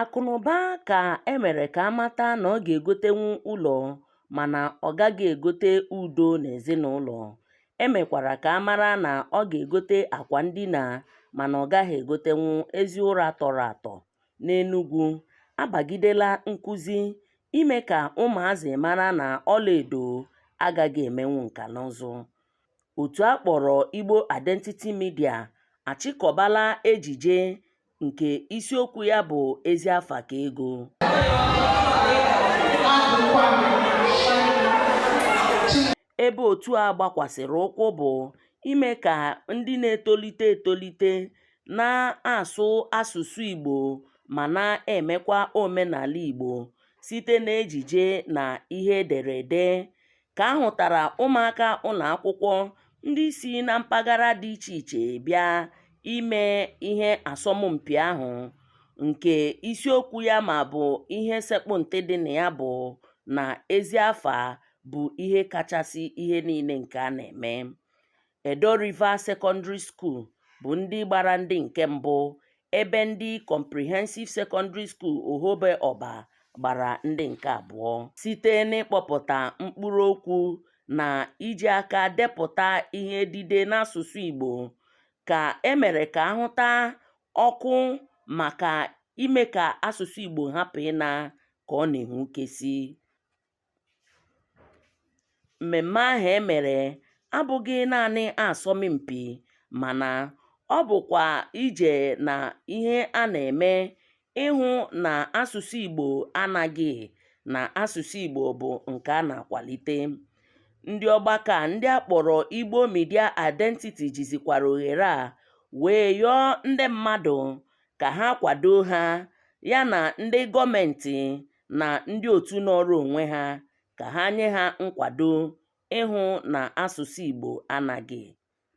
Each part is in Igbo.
Akụnụba ka emere ka amata na ọ ga-egotenwu ụlọ mana ọ gaghị egote udo n'ezinụlọ. Emekwara ka amara na ọ ga-egote akwa ndina mana ọ gaghị egotenwu ezi ụra tọrọ atọ. N'Enugu, abagidela nkụzi ime ka ụmụazị mara na ọlaedo agaghị emenwu nkànaụzụ. Otu akpọrọ Igbo Identity Media achịkọbala ejije nke isiokwu ya bụ ezi afa ka ego. Ebe otu a gbakwasịrị ụkwụ bụ ime ka ndị na-etolite etolite na-asụ asụsụ Igbo ma na-emekwa omenala Igbo site n'ejije na ihe ederede. Ka ahụtara ụmụaka ụlọakwụkwọ ndị si na mpaghara dị iche iche bịa ime ihe asọmpi ahụ, nke isiokwu ya ma bụ ihe sekpụ ntị dị na ya bụ na ezi afa bụ ihe kachasị ihe niile nke a na-eme. Edo River Secondary School bụ ndị gbara ndị nke mbụ, ebe ndị Comprehensive Secondary School Ohobe Ọba gbara ndị nke abụọ. Site n'ịkpọpụta mkpụrụ okwu na iji aka depụta ihe edide n'asụsụ Igbo, ka emere ka ahụta ọkụ maka ime ka asụsụ Igbo hapụ ịna ka ọ na-enwukesi. Mmemme ahụ emere abụghị naanị asọmpi, mana ọ bụkwa ije na ihe a na-eme ịhụ na asụsụ Igbo anaghị, na asụsụ Igbo bụ nke a na-akwalite. Ndị ọgbakọ a ndị akpọrọ Igbo Media Identity jizikwara ohere a wee yọọ ndị mmadụ ka ha kwado ha, ya na ndị gọọmenti na ndị otu nọrọ onwe ha ka ha nye ha nkwado ịhụ na asụsụ Igbo anaghị.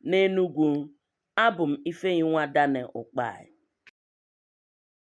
N'Enugu, abụ m Ifeyinwa Daniel Ukpai.